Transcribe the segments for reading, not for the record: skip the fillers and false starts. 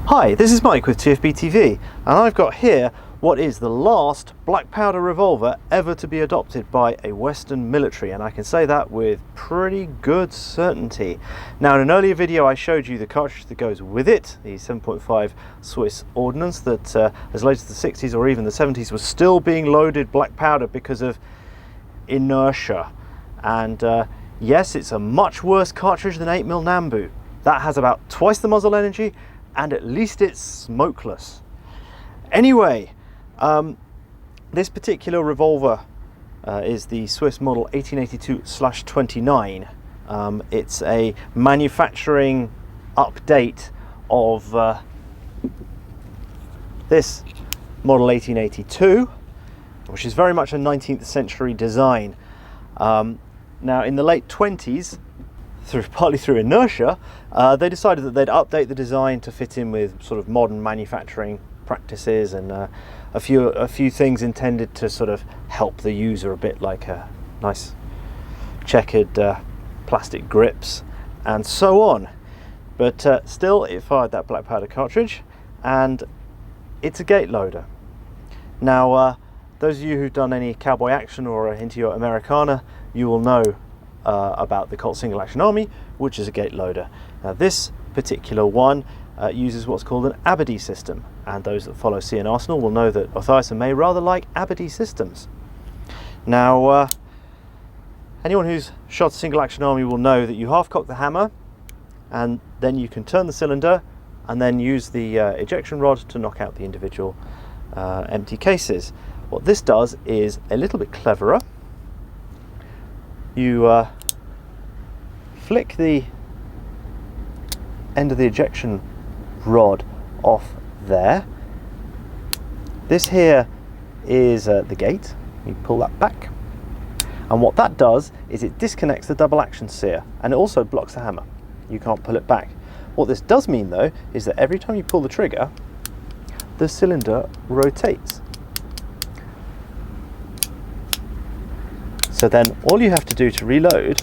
Hi, this is Mike with TFB TV, and I've got here what is the last black powder revolver ever to be adopted by a Western military, and I can say that with pretty good certainty. Now, in an earlier video I showed you the cartridge that goes with it, the 7.5 Swiss ordnance that as late as the 60s or even the 70s was still being loaded black powder because of inertia. And yes, it's a much worse cartridge than 8mm Nambu. That has about twice the muzzle energy, and at least it's smokeless. Anyway, this particular revolver is the Swiss model 1882/29. It's a manufacturing update of this model 1882, which is very much a 19th century design. Now, in the late 20s, partly through inertia, they decided that they'd update the design to fit in with sort of modern manufacturing practices and a few things intended to sort of help the user a bit, like nice checkered plastic grips and so on. But still, it fired that black powder cartridge, and it's a gate loader. Now, those of you who've done any cowboy action or are into your Americana, you will know about the Colt Single Action Army, which is a gate loader. Now, this particular one uses what's called an Abadie system, and those that follow Sea and Arsenal will know that Matthias and May rather like Abadie systems. Now, anyone who's shot a Single Action Army will know that you half cock the hammer, and then you can turn the cylinder and then use the ejection rod to knock out the individual empty cases. What this does is a little bit cleverer. You flick the end of the ejection rod off there. This here is the gate. You pull that back, and what that does is it disconnects the double action sear, and it also blocks the hammer. You can't pull it back. What this does mean, though, is that every time you pull the trigger, the cylinder rotates. So then all you have to do to reload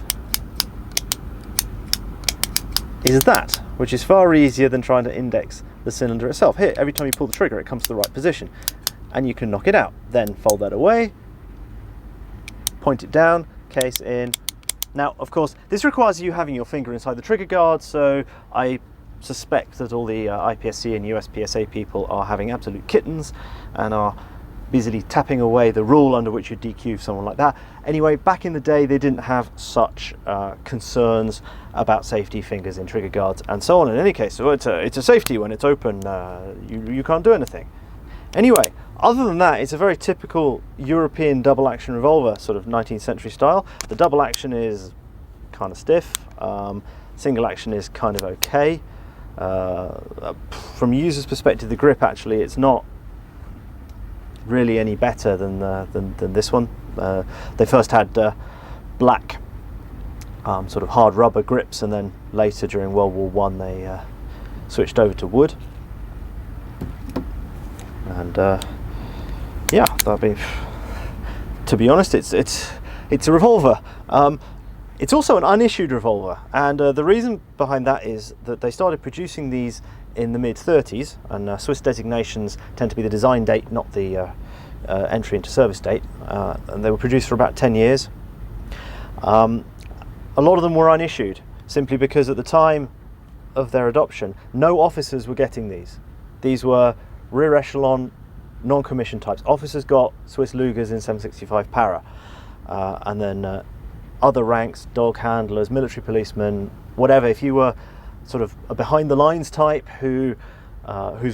is that, which is far easier than trying to index the cylinder itself. Here, every time you pull the trigger, it comes to the right position, and you can knock it out. Then fold that away, point it down, case in. Now, of course, this requires you having your finger inside the trigger guard, so I suspect that all the IPSC and USPSA people are having absolute kittens and are busily tapping away the rule under which you DQ someone like that. Anyway, back in the day, they didn't have such concerns about safety, fingers in trigger guards and so on. In any case, so it's a safety when it's open. You can't do anything. Anyway, other than that, it's a very typical European double action revolver, sort of 19th century style. The double action is kind of stiff. Single action is kind of okay. From a user's perspective, the grip actually, it's not really any better than this one. They first had black sort of hard rubber grips, and then later during World War I they switched over to wood. And yeah, to be honest, it's a revolver. It's also an unissued revolver, and the reason behind that is that they started producing these in the mid-30s, and Swiss designations tend to be the design date, not the entry into service date, and they were produced for about 10 years. A lot of them were unissued, simply because at the time of their adoption, no officers were getting these. These were rear echelon, non-commissioned types. Officers got Swiss Lugers in 765 Para, and then other ranks, dog handlers, military policemen, whatever. If you were sort of a behind the lines type whose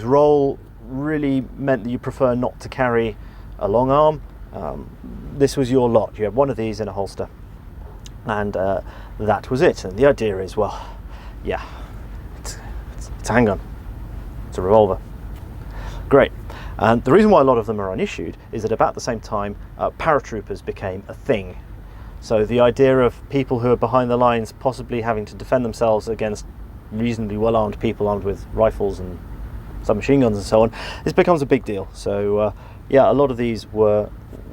role really meant that you prefer not to carry a long arm, this was your lot. You had one of these in a holster, and that was it. And the idea is, well, yeah, it's a handgun, it's a revolver. Great. And the reason why a lot of them are unissued is that about the same time paratroopers became a thing. So the idea of people who are behind the lines possibly having to defend themselves against reasonably well-armed people armed with rifles and submachine guns and so on, this becomes a big deal. So yeah, a lot of these were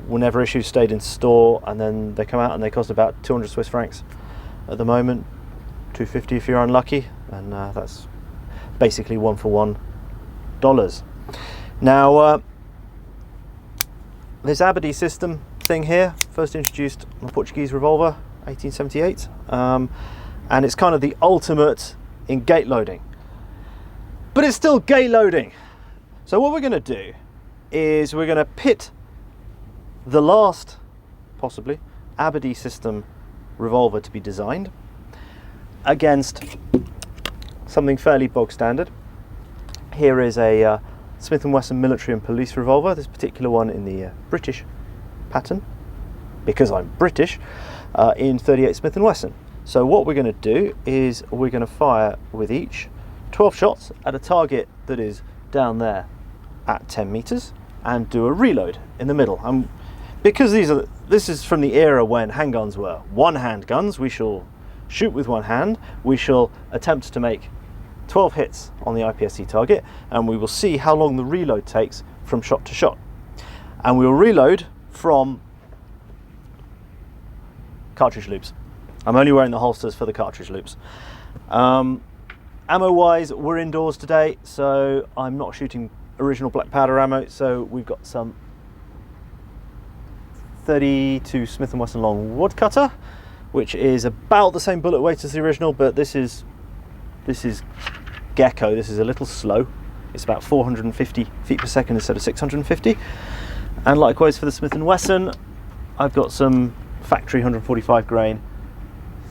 never issued, stayed in store, and then they come out and they cost about 200 Swiss francs at the moment, 250 if you're unlucky, and that's basically one for one Now, this Abadie system thing here, first introduced on a Portuguese revolver, 1878, and it's kind of the ultimate in gate loading. But it's still gate loading. So what we're going to do is we're going to pit the last, possibly, Abadie system revolver to be designed against something fairly bog standard. Here is a Smith and Wesson military and police revolver, this particular one in the British pattern, because I'm British, in 38 Smith and Wesson. So what we're going to do is we're going to fire with each 12 shots at a target that is down there at 10 meters and do a reload in the middle. Because this is from the era when handguns were one-hand guns, we shall shoot with one hand, we shall attempt to make 12 hits on the IPSC target, and we will see how long the reload takes from shot to shot. And we will reload from cartridge loops. I'm only wearing the holsters for the cartridge loops. Ammo wise, we're indoors today, so I'm not shooting original black powder ammo, so we've got some 32 Smith and Wesson long woodcutter, which is about the same bullet weight as the original, but this is Gecko. This is a little slow. It's about 450 feet per second instead of 650. And likewise for the Smith and Wesson, I've got some factory 145 grain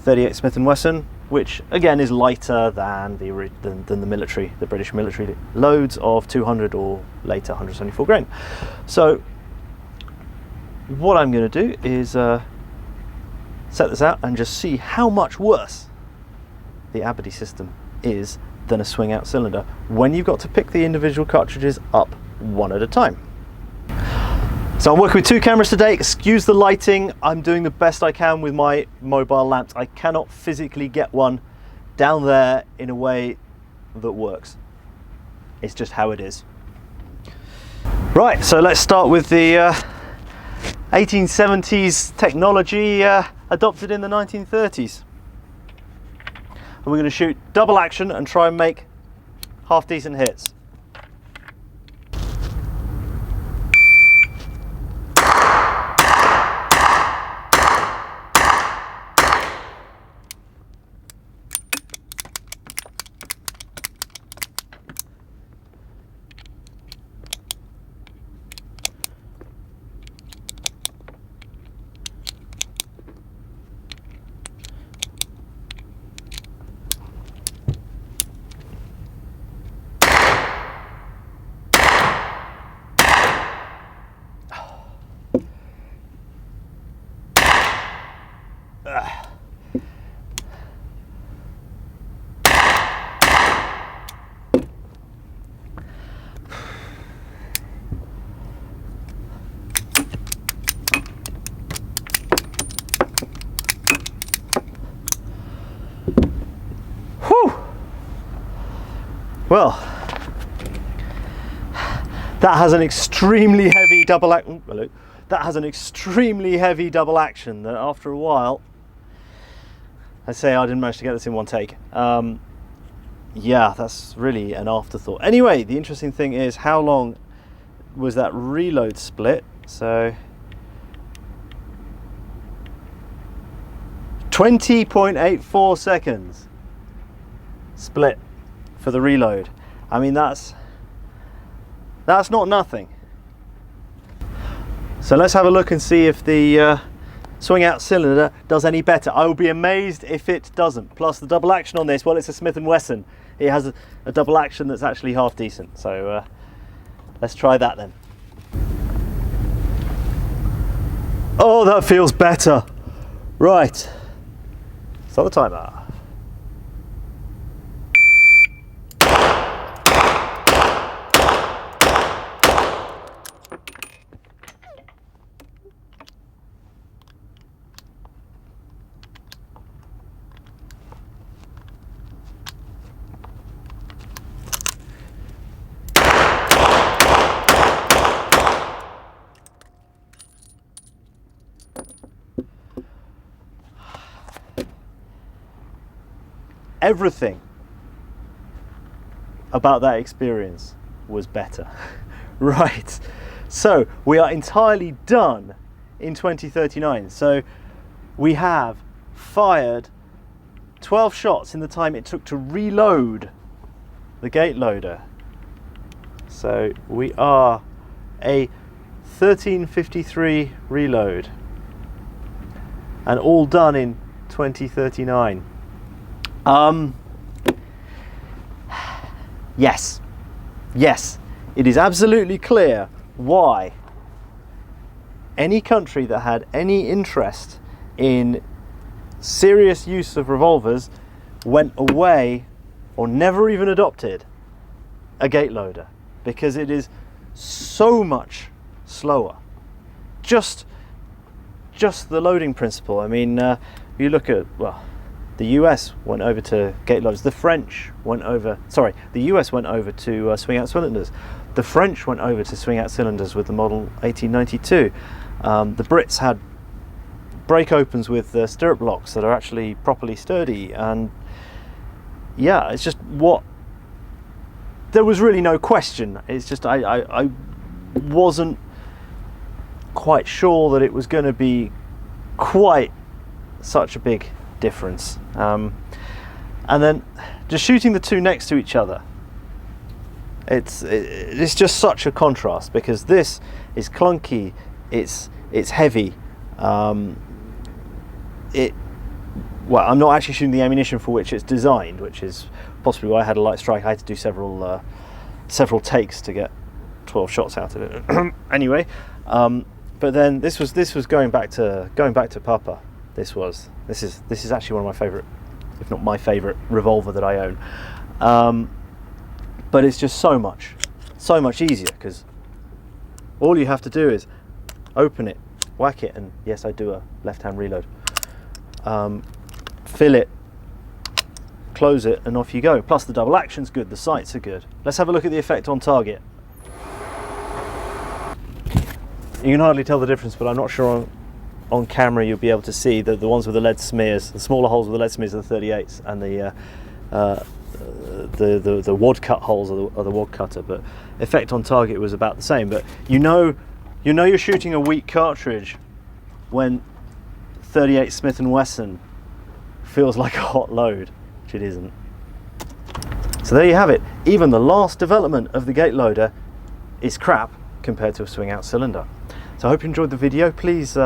38 Smith and Wesson, which again is lighter than the military, the British military loads of 200 or later 174 grain. So what I'm going to do is set this out and just see how much worse the Abadie system is than a swing out cylinder when you've got to pick the individual cartridges up one at a time. So I'm working with two cameras today. Excuse the lighting. I'm doing the best I can with my mobile lamps. I cannot physically get one down there in a way that works. It's just how it is. Right, so let's start with the 1870s technology adopted in the 1930s. And we're going to shoot double action and try and make half decent hits. Well, that has an extremely heavy double action. That has an extremely heavy double action that after a while, I say I didn't manage to get this in one take. Yeah, that's really an afterthought. Anyway, the interesting thing is how long was that reload split? So 20.84 seconds split for the reload. I mean, that's not nothing. So let's have a look and see if the swing out cylinder does any better. I will be amazed if it doesn't. Plus the double action on this, well, it's a Smith and Wesson. It has a double action that's actually half decent. So let's try that then. Oh, that feels better. Right, start the timer. Everything about that experience was better. Right, so we are entirely done in 2039. So we have fired 12 shots in the time it took to reload the gate loader. So we are a 1353 reload, and all done in 2039. Yes, it is absolutely clear why any country that had any interest in serious use of revolvers went away or never even adopted a gate loader, because it is so much slower. Just the loading principle. I mean, you look at, well, the US went over to gate loaders. The French went over, sorry, the US went over to swing out cylinders. The French went over to swing out cylinders with the model 1892. The Brits had break opens with stirrup locks that are actually properly sturdy, and yeah, it's just what, there was really no question. It's just I wasn't quite sure that it was going to be quite such a big difference. And then just shooting the two next to each other, it's just such a contrast, because this is clunky, it's heavy. Well, I'm not actually shooting the ammunition for which it's designed, which is possibly why I had a light strike. I had to do several takes to get 12 shots out of it. Anyway, but then this was going back to Papa. This is actually one of my favourite, if not my favourite, revolver that I own. But it's just so much easier, because all you have to do is open it, whack it, and yes, I do a left-hand reload. Fill it, close it, and off you go. Plus the double action's good, the sights are good. Let's have a look at the effect on target. You can hardly tell the difference, but I'm not sure on camera you'll be able to see the ones with the lead smears, the smaller holes with the lead smears are the 38s, and the wad cut holes are the wad cutter. But effect on target was about the same. But you know you're shooting a weak cartridge when 38 Smith and Wesson feels like a hot load, which it isn't. So there you have it. Even the last development of the gate loader is crap compared to a swing out cylinder. So I hope you enjoyed the video. Please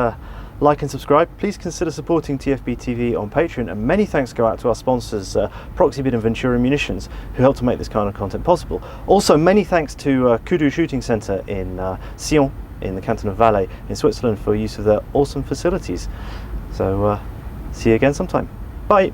like and subscribe. Please consider supporting TFB TV on Patreon, and many thanks go out to our sponsors Proxibid and Ventura Munitions, who help to make this kind of content possible. Also many thanks to Kudu Shooting Centre in Sion in the canton of Valais in Switzerland for use of their awesome facilities. So see you again sometime. Bye.